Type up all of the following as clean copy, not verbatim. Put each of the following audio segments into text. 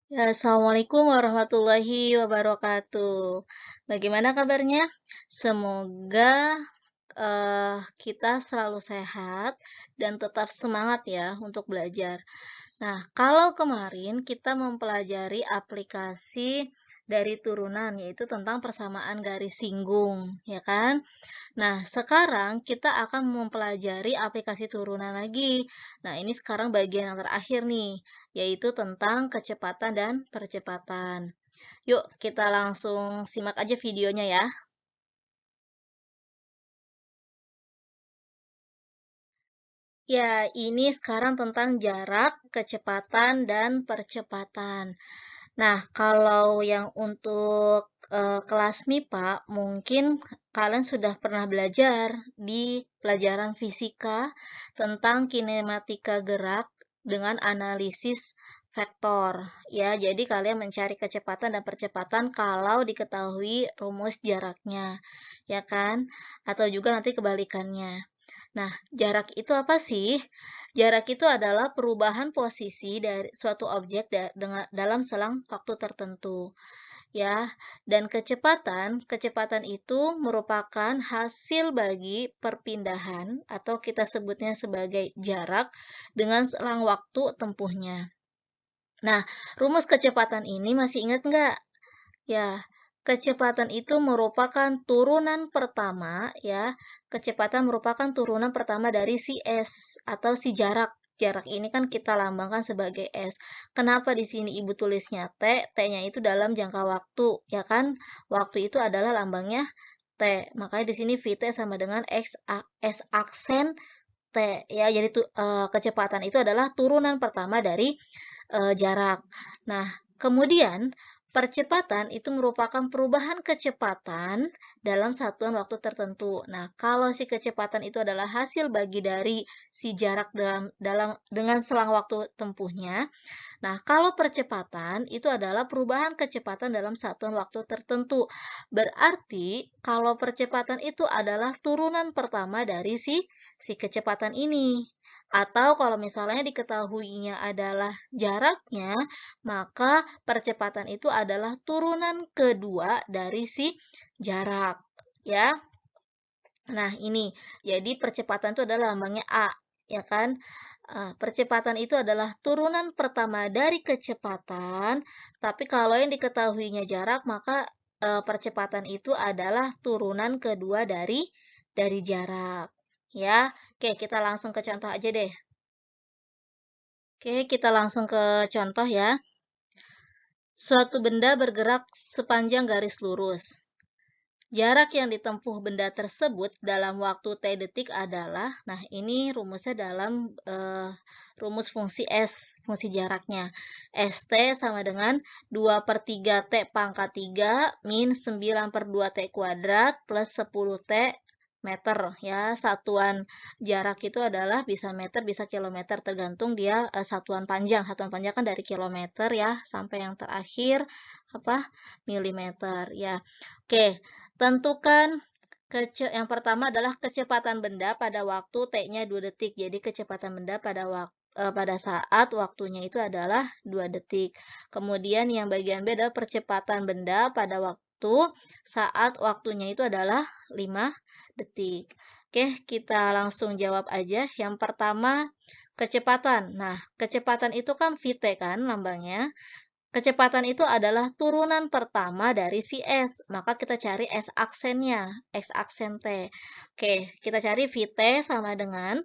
Ya, Assalamualaikum warahmatullahi wabarakatuh. Bagaimana kabarnya? Semoga kita selalu sehat dan tetap semangat ya untuk belajar. Nah, kalau kemarin kita mempelajari aplikasi dari turunan, yaitu tentang persamaan garis singgung, ya kan? Nah, sekarang kita akan mempelajari aplikasi turunan lagi. Nah, ini sekarang bagian yang terakhir nih, yaitu tentang kecepatan dan percepatan. Yuk, kita langsung simak aja videonya ya. Ya, ini sekarang tentang jarak, kecepatan, dan percepatan. Nah, kalau yang untuk kelas MIPA, mungkin kalian sudah pernah belajar di pelajaran fisika tentang kinematika gerak dengan analisis vektor. Ya, jadi kalian mencari kecepatan dan percepatan kalau diketahui rumus jaraknya, ya kan? Atau juga nanti kebalikannya. Nah, jarak itu apa sih? Jarak itu adalah perubahan posisi dari suatu objek dalam selang waktu tertentu, ya. Dan kecepatan itu merupakan hasil bagi perpindahan atau kita sebutnya sebagai jarak dengan selang waktu tempuhnya. Nah, rumus kecepatan ini masih ingat nggak? Ya, kecepatan itu merupakan turunan pertama ya. Kecepatan merupakan turunan pertama dari si S atau si jarak. Jarak ini kan kita lambangkan sebagai S. Kenapa di sini Ibu tulisnya T? T-nya itu dalam jangka waktu, ya kan? Waktu itu adalah lambangnya T. Makanya di sini VT sama dengan S aksen T ya. Jadi kecepatan itu adalah turunan pertama dari jarak. Nah, kemudian percepatan itu merupakan perubahan kecepatan dalam satuan waktu tertentu. Nah, kalau si kecepatan itu adalah hasil bagi dari si jarak dalam dengan selang waktu tempuhnya. Nah, kalau percepatan itu adalah perubahan kecepatan dalam satuan waktu tertentu. Berarti kalau percepatan itu adalah turunan pertama dari si kecepatan ini. Atau kalau misalnya diketahuinya adalah jaraknya, maka percepatan itu adalah turunan kedua dari si jarak, ya. Nah, ini. Jadi percepatan itu adalah lambangnya A, ya kan? Percepatan itu adalah turunan pertama dari kecepatan, tapi kalau yang diketahuinya jarak, maka percepatan itu adalah turunan kedua dari jarak. Ya, oke, kita langsung ke contoh aja deh. Oke, kita langsung ke contoh ya. Suatu benda bergerak sepanjang garis lurus. Jarak yang ditempuh benda tersebut dalam waktu T detik adalah, nah ini rumusnya dalam rumus fungsi S, fungsi jaraknya. ST sama dengan 2 per 3 T pangkat 3 min 9 per 2 T kuadrat plus 10 T meter ya. Satuan jarak itu adalah bisa meter bisa kilometer tergantung dia satuan panjang. Satuan panjang kan dari kilometer ya sampai yang terakhir apa milimeter ya. Oke, tentukan yang pertama adalah kecepatan benda pada waktu T-nya 2 detik. Jadi kecepatan benda pada saat waktunya itu adalah 2 detik. Kemudian yang bagian B adalah percepatan benda pada waktu saat waktunya itu adalah 5 detik. Oke, kita langsung jawab aja. Yang pertama, kecepatan. Nah, kecepatan itu kan VT kan lambangnya. Kecepatan itu adalah turunan pertama dari si S. Maka kita cari S aksennya, X aksen T. Oke, kita cari VT sama dengan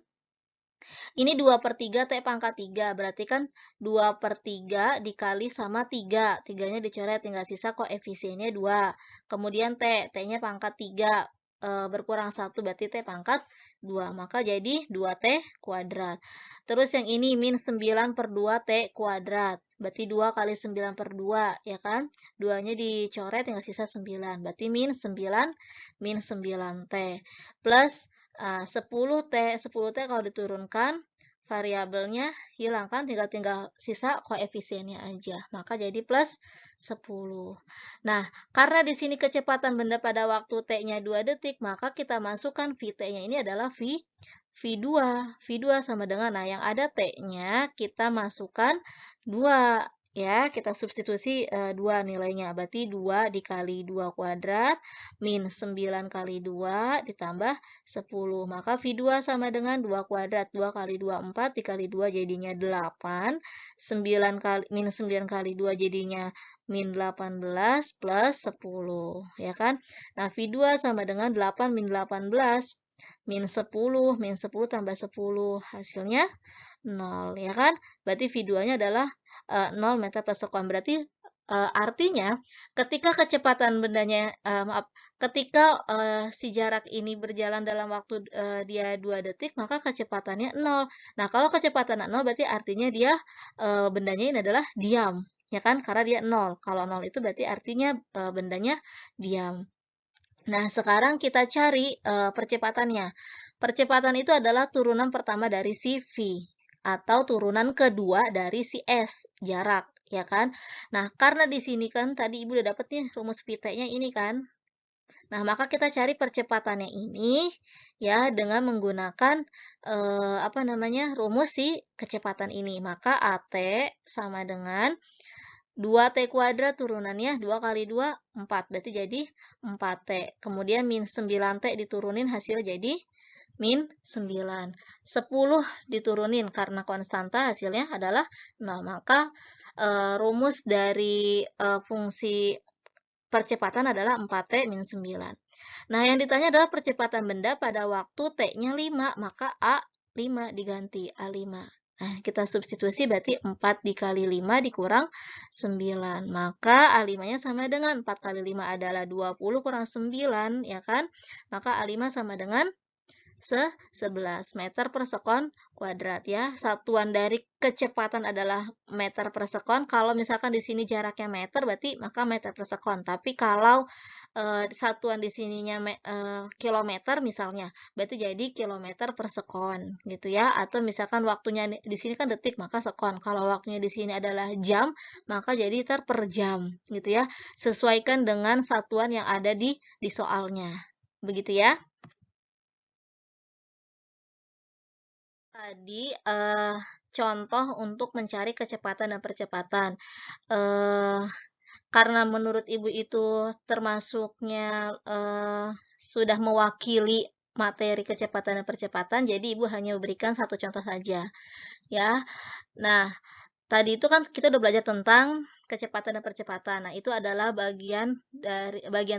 ini 2 per 3 T pangkat 3. Berarti kan 2 per 3 dikali sama 3. 3-nya dicoret, tinggal sisa koefisiennya 2. Kemudian T, T-nya pangkat 3. Berkurang 1, berarti T pangkat 2. Maka jadi 2T kuadrat. Terus yang ini min 9 per 2 T kuadrat. Berarti 2 kali 9 per 2, ya kan? 2-nya dicoret, tinggal sisa 9. Berarti min 9T. Plus 10T, 10T kalau diturunkan, variabelnya hilangkan, tinggal sisa koefisiennya aja. Maka jadi plus 10. Nah, karena di sini kecepatan benda pada waktu T-nya 2 detik, maka kita masukkan VT-nya ini adalah V2. V2 sama dengan, nah yang ada T-nya kita masukkan 2. Ya, kita substitusi 2 nilainya. Berarti 2 dikali 2 kuadrat min 9 kali 2 ditambah 10. Maka V2 sama dengan 2 kuadrat. 2 kali 2, 4. Dikali 2 jadinya 8. 9 kali, min 9 kali 2 jadinya min 18 plus 10. Ya kan? Nah, V2 sama dengan 8 min 18 min 10. Min 10 tambah 10. Hasilnya 0, ya kan? Berarti V2-nya adalah 0 meter per sekon. Berarti artinya ketika kecepatan bendanya, maaf, ketika si jarak ini berjalan dalam waktu dia 2 detik, maka kecepatannya 0. Nah, kalau kecepatan 0 berarti artinya dia bendanya ini adalah diam, ya kan? Karena dia 0. Kalau 0 itu berarti artinya bendanya diam. Nah, sekarang kita cari percepatannya. Percepatan itu adalah turunan pertama dari si V atau turunan kedua dari si S, jarak, ya kan? Nah, karena di sini kan tadi Ibu udah dapet nih rumus VT-nya ini kan. Nah, maka kita cari percepatannya ini ya dengan menggunakan apa namanya? Rumus si kecepatan ini. Maka AT sama dengan 2T kuadrat turunannya 2 kali 2, 4. Berarti jadi 4T. Kemudian min 9T diturunin hasil jadi min 9. 10 diturunin karena konstanta hasilnya adalah 0. Maka rumus dari fungsi percepatan adalah 4T min 9. Nah, yang ditanya adalah percepatan benda pada waktu T-nya 5. Maka A 5 diganti A5. Nah, kita substitusi berarti 4 dikali 5 dikurang 9. Maka A5-nya sama dengan 4 kali 5 adalah 20 kurang 9, ya kan? Maka A5 sama dengan 11 meter per sekon kuadrat ya. Satuan dari kecepatan adalah meter per sekon. Kalau misalkan di sini jaraknya meter, berarti maka meter per sekon. Tapi kalau satuan di sininya kilometer misalnya, berarti jadi kilometer per sekon gitu ya. Atau misalkan waktunya di sini kan detik, maka sekon. Kalau waktunya di sini adalah jam, maka jadi liter per jam gitu ya. Sesuaikan dengan satuan yang ada di soalnya. Begitu ya. Tadi contoh untuk mencari kecepatan dan percepatan. Eh, karena menurut Ibu itu termasuknya sudah mewakili materi kecepatan dan percepatan, jadi Ibu hanya memberikan satu contoh saja, ya. Nah, tadi itu kan kita udah belajar tentang kecepatan dan percepatan. Nah, itu adalah bagian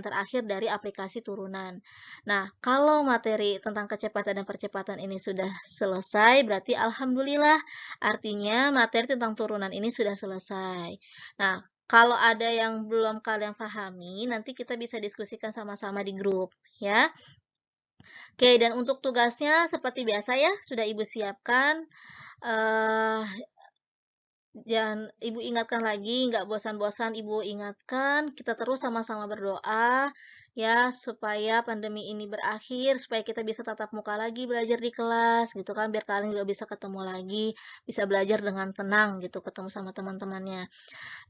terakhir dari aplikasi turunan. Nah, kalau materi tentang kecepatan dan percepatan ini sudah selesai, berarti alhamdulillah artinya materi tentang turunan ini sudah selesai. Nah, kalau ada yang belum kalian pahami, nanti kita bisa diskusikan sama-sama di grup, ya. Oke, dan untuk tugasnya seperti biasa ya, sudah Ibu siapkan. Eh, Dan Ibu ingatkan lagi, nggak bosan-bosan Ibu ingatkan, kita terus sama-sama berdoa, ya, supaya pandemi ini berakhir, supaya kita bisa tatap muka lagi belajar di kelas, gitu kan, biar kalian juga bisa ketemu lagi, bisa belajar dengan tenang, gitu, ketemu sama teman-temannya.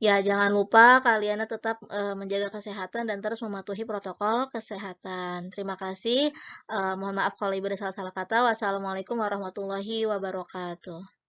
Ya, jangan lupa kalian tetap menjaga kesehatan dan terus mematuhi protokol kesehatan. Terima kasih. Mohon maaf kalau Ibu ada salah-salah kata. Wassalamualaikum warahmatullahi wabarakatuh.